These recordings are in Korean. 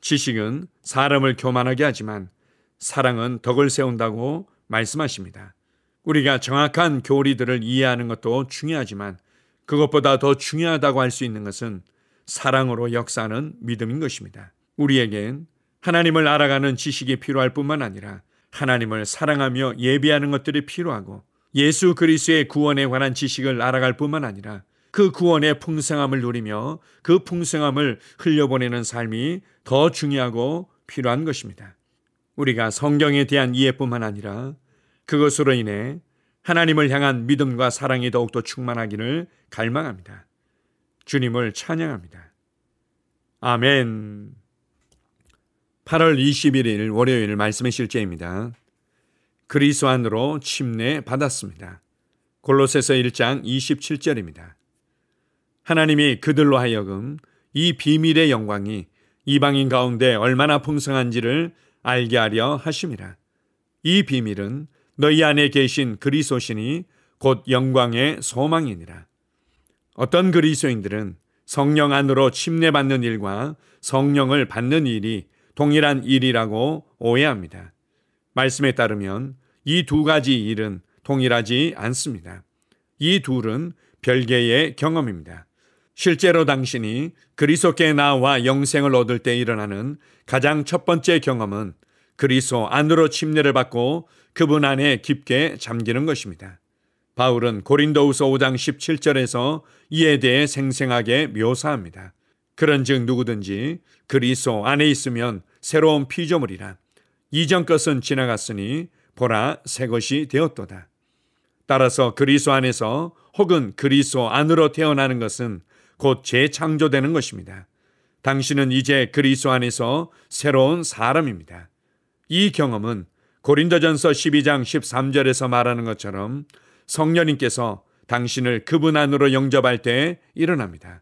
지식은 사람을 교만하게 하지만 사랑은 덕을 세운다고 말씀하십니다. 우리가 정확한 교리들을 이해하는 것도 중요하지만 그것보다 더 중요하다고 할 수 있는 것은 사랑으로 역사하는 믿음인 것입니다. 우리에겐 하나님을 알아가는 지식이 필요할 뿐만 아니라 하나님을 사랑하며 예배하는 것들이 필요하고 예수 그리스도의 구원에 관한 지식을 알아갈 뿐만 아니라 그 구원의 풍성함을 누리며 그 풍성함을 흘려보내는 삶이 더 중요하고 필요한 것입니다. 우리가 성경에 대한 이해뿐만 아니라 그것으로 인해 하나님을 향한 믿음과 사랑이 더욱더 충만하기를 갈망합니다. 주님을 찬양합니다. 아멘. 8월 21일 월요일 말씀의 실제입니다. 그리스도 안으로 침례 받았습니다. 골로새서 1장 27절입니다. 하나님이 그들로 하여금 이 비밀의 영광이 이방인 가운데 얼마나 풍성한지를 알게 하려 하심이라. 이 비밀은 너희 안에 계신 그리스도시니 곧 영광의 소망이니라. 어떤 그리스도인들은 성령 안으로 침례받는 일과 성령을 받는 일이 동일한 일이라고 오해합니다. 말씀에 따르면 이 두 가지 일은 동일하지 않습니다. 이 둘은 별개의 경험입니다. 실제로 당신이 그리스도께 나와 영생을 얻을 때 일어나는 가장 첫 번째 경험은 그리스도 안으로 침례를 받고 그분 안에 깊게 잠기는 것입니다. 바울은 고린도후서 5장 17절에서 이에 대해 생생하게 묘사합니다. 그런즉 누구든지 그리스도 안에 있으면 새로운 피조물이라. 이전 것은 지나갔으니 보라 새 것이 되었도다. 따라서 그리스도 안에서 혹은 그리스도 안으로 태어나는 것은 곧 재창조되는 것입니다. 당신은 이제 그리스도 안에서 새로운 사람입니다. 이 경험은 고린도전서 12장 13절에서 말하는 것처럼 성령님께서 당신을 그분 안으로 영접할 때 일어납니다.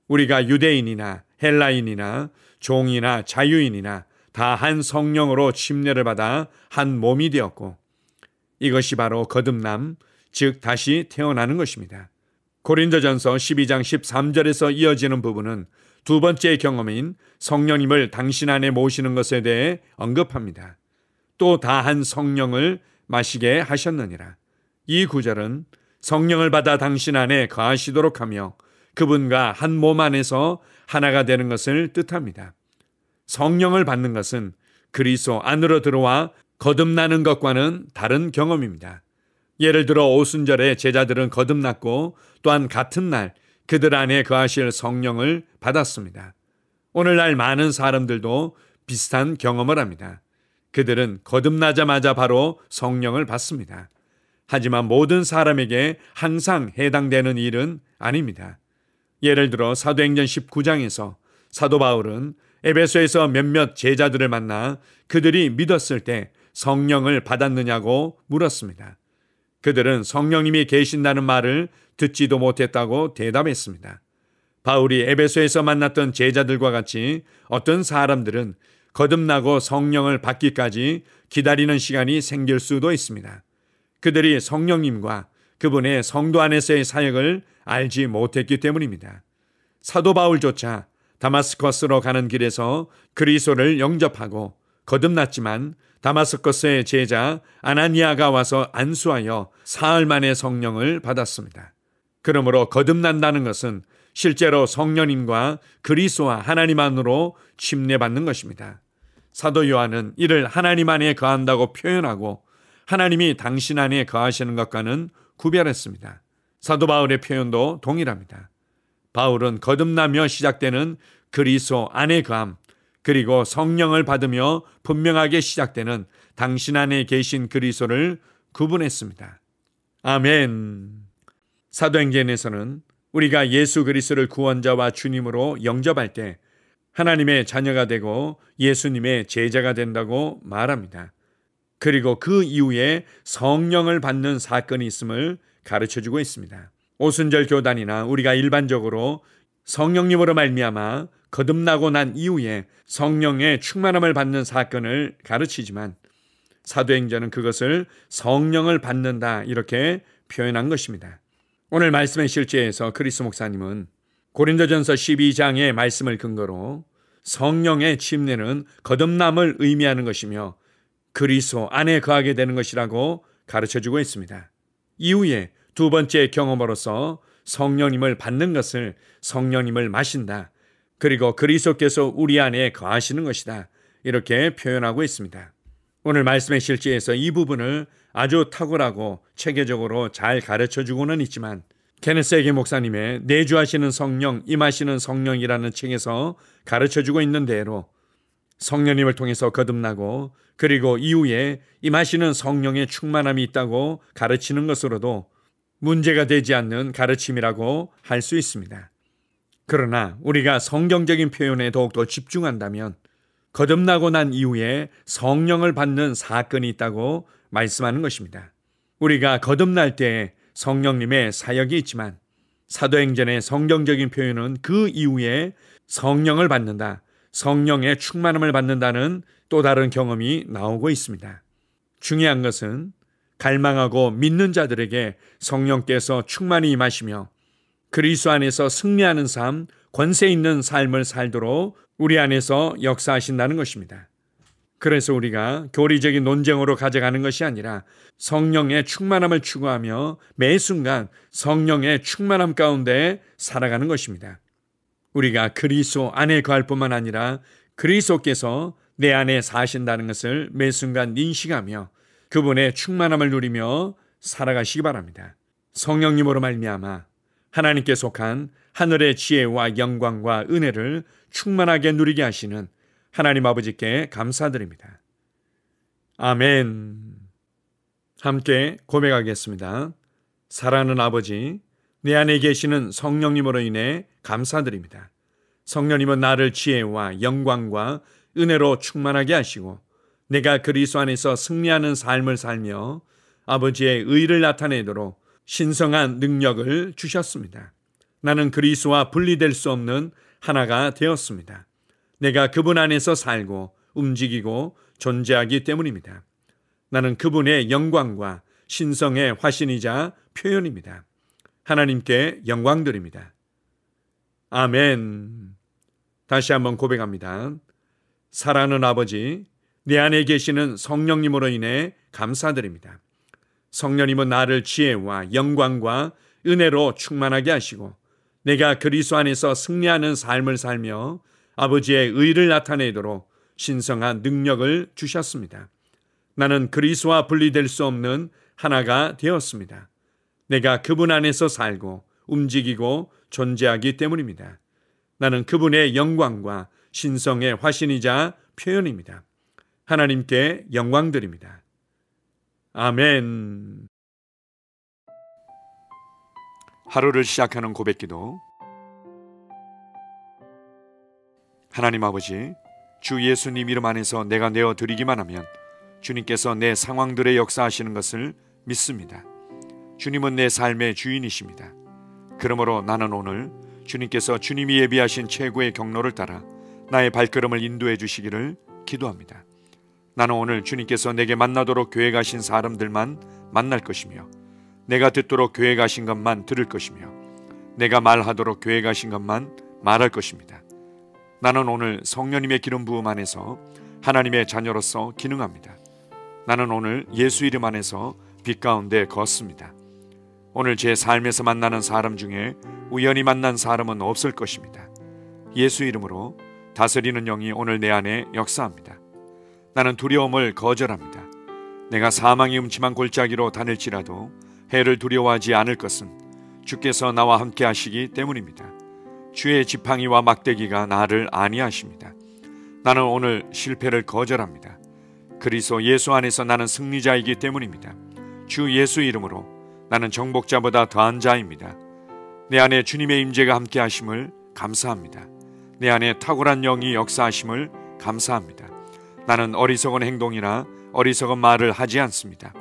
우리가 유대인이나 헬라인이나 종이나 자유인이나 다 한 성령으로 침례를 받아 한 몸이 되었고 이것이 바로 거듭남, 즉 다시 태어나는 것입니다. 고린도전서 12장 13절에서 이어지는 부분은 두 번째 경험인 성령님을 당신 안에 모시는 것에 대해 언급합니다. 또 다 한 성령을 마시게 하셨느니라. 이 구절은 성령을 받아 당신 안에 거하시도록 하며 그분과 한 몸 안에서 하나가 되는 것을 뜻합니다. 성령을 받는 것은 그리스도 안으로 들어와 거듭나는 것과는 다른 경험입니다. 예를 들어 오순절에 제자들은 거듭났고 또한 같은 날 그들 안에 거하실 성령을 받았습니다. 오늘날 많은 사람들도 비슷한 경험을 합니다. 그들은 거듭나자마자 바로 성령을 받습니다. 하지만 모든 사람에게 항상 해당되는 일은 아닙니다. 예를 들어 사도행전 19장에서 사도 바울은 에베소에서 몇몇 제자들을 만나 그들이 믿었을 때 성령을 받았느냐고 물었습니다. 그들은 성령님이 계신다는 말을 듣지도 못했다고 대답했습니다. 바울이 에베소에서 만났던 제자들과 같이 어떤 사람들은 거듭나고 성령을 받기까지 기다리는 시간이 생길 수도 있습니다. 그들이 성령님과 그분의 성도 안에서의 사역을 알지 못했기 때문입니다. 사도 바울조차 다마스커스로 가는 길에서 그리스도를 영접하고 거듭났지만 다마스커스의 제자 아나니아가 와서 안수하여 사흘 만에 성령을 받았습니다. 그러므로 거듭난다는 것은 실제로 성령님과 그리스도와 하나님 안으로 침례받는 것입니다. 사도 요한은 이를 하나님 안에 거한다고 표현하고 하나님이 당신 안에 거하시는 것과는 구별했습니다. 사도 바울의 표현도 동일합니다. 바울은 거듭나며 시작되는 그리스도 안에 거함, 그리고 성령을 받으며 분명하게 시작되는 당신 안에 계신 그리스도를 구분했습니다. 아멘. 사도행전에서는 우리가 예수 그리스도를 구원자와 주님으로 영접할 때 하나님의 자녀가 되고 예수님의 제자가 된다고 말합니다. 그리고 그 이후에 성령을 받는 사건이 있음을 가르쳐주고 있습니다. 오순절 교단이나 우리가 일반적으로 성령님으로 말미암아 거듭나고 난 이후에 성령의 충만함을 받는 사건을 가르치지만 사도행전은 그것을 성령을 받는다 이렇게 표현한 것입니다. 오늘 말씀의 실제에서 크리스 목사님은 고린도전서 12장의 말씀을 근거로 성령의 침례는 거듭남을 의미하는 것이며 그리스도 안에 거하게 되는 것이라고 가르쳐주고 있습니다. 이후에 두 번째 경험으로서 성령님을 받는 것을 성령님을 마신다. 그리고 그리스도께서 우리 안에 거하시는 것이다. 이렇게 표현하고 있습니다. 오늘 말씀의 실제에서 이 부분을 아주 탁월하고 체계적으로 잘 가르쳐주고는 있지만 케네스 에게 목사님의 내주하시는 성령, 임하시는 성령이라는 책에서 가르쳐주고 있는 대로 성령님을 통해서 거듭나고 그리고 이후에 임하시는 성령의 충만함이 있다고 가르치는 것으로도 문제가 되지 않는 가르침이라고 할 수 있습니다. 그러나 우리가 성경적인 표현에 더욱더 집중한다면 거듭나고 난 이후에 성령을 받는 사건이 있다고 말씀하는 것입니다. 우리가 거듭날 때 성령님의 사역이 있지만 사도행전의 성경적인 표현은 그 이후에 성령을 받는다, 성령의 충만함을 받는다는 또 다른 경험이 나오고 있습니다. 중요한 것은 갈망하고 믿는 자들에게 성령께서 충만히 임하시며 그리스도 안에서 승리하는 삶, 권세 있는 삶을 살도록 우리 안에서 역사하신다는 것입니다. 그래서 우리가 교리적인 논쟁으로 가져가는 것이 아니라 성령의 충만함을 추구하며 매 순간 성령의 충만함 가운데 살아가는 것입니다. 우리가 그리스도 안에 거할 뿐만 아니라 그리스도께서 내 안에 사신다는 것을 매 순간 인식하며 그분의 충만함을 누리며 살아가시기 바랍니다. 성령님으로 말미암아 하나님께 속한 하늘의 지혜와 영광과 은혜를 충만하게 누리게 하시는 하나님 아버지께 감사드립니다. 아멘. 함께 고백하겠습니다. 사랑하는 아버지, 내 안에 계시는 성령님으로 인해 감사드립니다. 성령님은 나를 지혜와 영광과 은혜로 충만하게 하시고 내가 그리스도 안에서 승리하는 삶을 살며 아버지의 의를 나타내도록 신성한 능력을 주셨습니다. 나는 그리스도와 분리될 수 없는 하나가 되었습니다. 내가 그분 안에서 살고 움직이고 존재하기 때문입니다. 나는 그분의 영광과 신성의 화신이자 표현입니다. 하나님께 영광 드립니다. 아멘. 다시 한번 고백합니다. 사랑하는 아버지, 내 안에 계시는 성령님으로 인해 감사드립니다. 성령님은 나를 지혜와 영광과 은혜로 충만하게 하시고 내가 그리스도 안에서 승리하는 삶을 살며 아버지의 의를 나타내도록 신성한 능력을 주셨습니다. 나는 그리스도와 분리될 수 없는 하나가 되었습니다. 내가 그분 안에서 살고 움직이고 존재하기 때문입니다. 나는 그분의 영광과 신성의 화신이자 표현입니다. 하나님께 영광 드립니다. 아멘. 하루를 시작하는 고백기도. 하나님 아버지, 주 예수님 이름 안에서 내가 내어드리기만 하면 주님께서 내 상황들에 역사하시는 것을 믿습니다. 주님은 내 삶의 주인이십니다. 그러므로 나는 오늘 주님께서 주님이 예비하신 최고의 경로를 따라 나의 발걸음을 인도해 주시기를 기도합니다. 나는 오늘 주님께서 내게 만나도록 계획하신 사람들만 만날 것이며 내가 듣도록 계획하신 것만 들을 것이며 내가 말하도록 계획하신 것만 말할 것입니다. 나는 오늘 성령님의 기름 부음 안에서 하나님의 자녀로서 기능합니다. 나는 오늘 예수 이름 안에서 빛 가운데 걷습니다. 오늘 제 삶에서 만나는 사람 중에 우연히 만난 사람은 없을 것입니다. 예수 이름으로 다스리는 영이 오늘 내 안에 역사합니다. 나는 두려움을 거절합니다. 내가 사망의 음침한 골짜기로 다닐지라도 해를 두려워하지 않을 것은 주께서 나와 함께 하시기 때문입니다. 주의 지팡이와 막대기가 나를 안위하십니다. 나는 오늘 실패를 거절합니다. 그리스도 예수 안에서 나는 승리자이기 때문입니다. 주 예수 이름으로 나는 정복자보다 더한 자입니다. 내 안에 주님의 임재가 함께 하심을 감사합니다. 내 안에 탁월한 영이 역사하심을 감사합니다. 나는 어리석은 행동이나 어리석은 말을 하지 않습니다.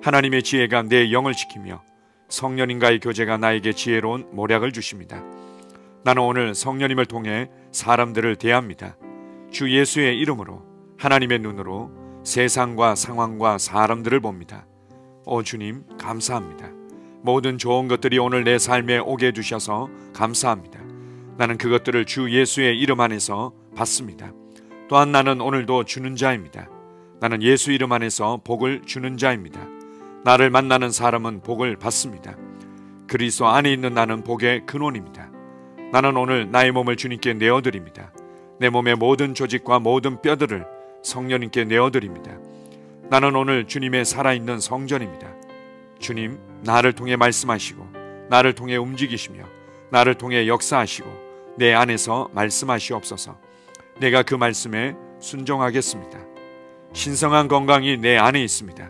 하나님의 지혜가 내 영을 지키며 성령님과의 교제가 나에게 지혜로운 모략을 주십니다. 나는 오늘 성령님을 통해 사람들을 대합니다. 주 예수의 이름으로 하나님의 눈으로 세상과 상황과 사람들을 봅니다. 오 주님, 감사합니다. 모든 좋은 것들이 오늘 내 삶에 오게 해주셔서 감사합니다. 나는 그것들을 주 예수의 이름 안에서 받습니다. 또한 나는 오늘도 주는 자입니다. 나는 예수 이름 안에서 복을 주는 자입니다. 나를 만나는 사람은 복을 받습니다. 그리스도 안에 있는 나는 복의 근원입니다. 나는 오늘 나의 몸을 주님께 내어드립니다. 내 몸의 모든 조직과 모든 뼈들을 성령님께 내어드립니다. 나는 오늘 주님의 살아있는 성전입니다. 주님, 나를 통해 말씀하시고 나를 통해 움직이시며 나를 통해 역사하시고 내 안에서 말씀하시옵소서. 내가 그 말씀에 순종하겠습니다. 신성한 건강이 내 안에 있습니다.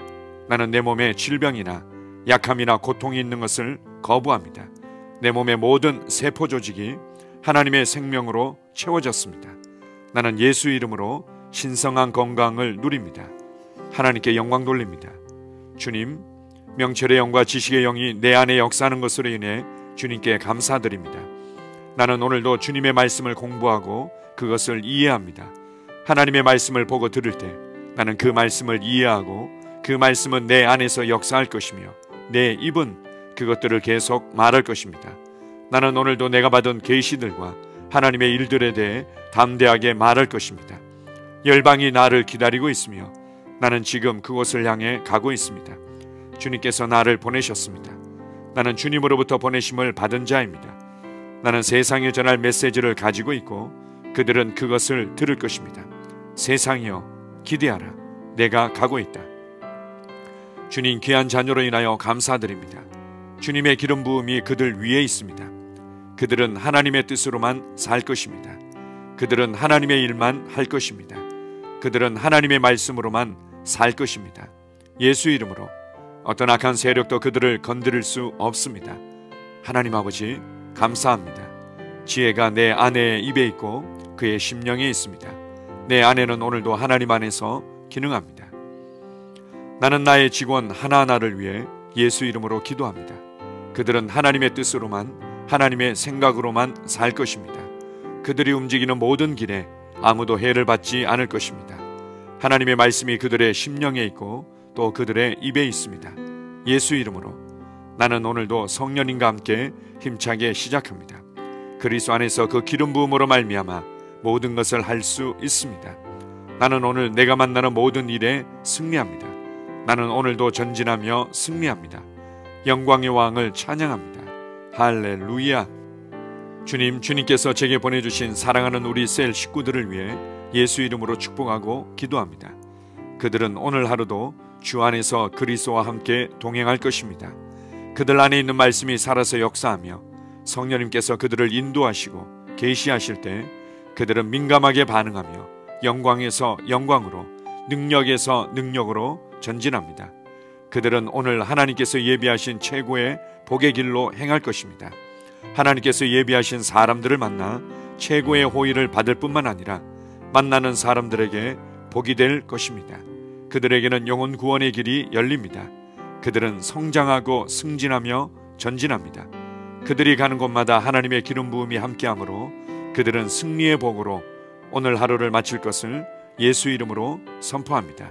나는 내 몸에 질병이나 약함이나 고통이 있는 것을 거부합니다. 내 몸의 모든 세포 조직이 하나님의 생명으로 채워졌습니다. 나는 예수 이름으로 신성한 건강을 누립니다. 하나님께 영광 돌립니다. 주님, 명철의 영과 지식의 영이 내 안에 역사하는 것으로 인해 주님께 감사드립니다. 나는 오늘도 주님의 말씀을 공부하고 그것을 이해합니다. 하나님의 말씀을 보고 들을 때 나는 그 말씀을 이해하고 그 말씀은 내 안에서 역사할 것이며 내 입은 그것들을 계속 말할 것입니다. 나는 오늘도 내가 받은 계시들과 하나님의 일들에 대해 담대하게 말할 것입니다. 열방이 나를 기다리고 있으며 나는 지금 그곳을 향해 가고 있습니다. 주님께서 나를 보내셨습니다. 나는 주님으로부터 보내심을 받은 자입니다. 나는 세상에 전할 메시지를 가지고 있고 그들은 그것을 들을 것입니다. 세상이여 기대하라. 내가 가고 있다. 주님 귀한 자녀로 인하여 감사드립니다. 주님의 기름 부음이 그들 위에 있습니다. 그들은 하나님의 뜻으로만 살 것입니다. 그들은 하나님의 일만 할 것입니다. 그들은 하나님의 말씀으로만 살 것입니다. 예수 이름으로 어떤 악한 세력도 그들을 건드릴 수 없습니다. 하나님 아버지 감사합니다. 지혜가 내 아내의 입에 있고 그의 심령에 있습니다. 내 아내는 오늘도 하나님 안에서 기능합니다. 나는 나의 직원 하나하나를 위해 예수 이름으로 기도합니다. 그들은 하나님의 뜻으로만 하나님의 생각으로만 살 것입니다. 그들이 움직이는 모든 길에 아무도 해를 받지 않을 것입니다. 하나님의 말씀이 그들의 심령에 있고 또 그들의 입에 있습니다. 예수 이름으로 나는 오늘도 성령님과 함께 힘차게 시작합니다. 그리스도 안에서 그 기름 부음으로 말미암아 모든 것을 할 수 있습니다. 나는 오늘 내가 만나는 모든 일에 승리합니다. 나는 오늘도 전진하며 승리합니다. 영광의 왕을 찬양합니다. 할렐루야. 주님께서 제게 보내주신 사랑하는 우리 셀 식구들을 위해 예수 이름으로 축복하고 기도합니다. 그들은 오늘 하루도 주 안에서 그리스도와 함께 동행할 것입니다. 그들 안에 있는 말씀이 살아서 역사하며 성령님께서 그들을 인도하시고 계시하실 때 그들은 민감하게 반응하며 영광에서 영광으로 능력에서 능력으로 전진합니다. 그들은 오늘 하나님께서 예비하신 최고의 복의 길로 행할 것입니다. 하나님께서 예비하신 사람들을 만나 최고의 호의를 받을 뿐만 아니라 만나는 사람들에게 복이 될 것입니다. 그들에게는 영혼 구원의 길이 열립니다. 그들은 성장하고 승진하며 전진합니다. 그들이 가는 곳마다 하나님의 기름 부음이 함께하므로 그들은 승리의 복으로 오늘 하루를 마칠 것을 예수 이름으로 선포합니다.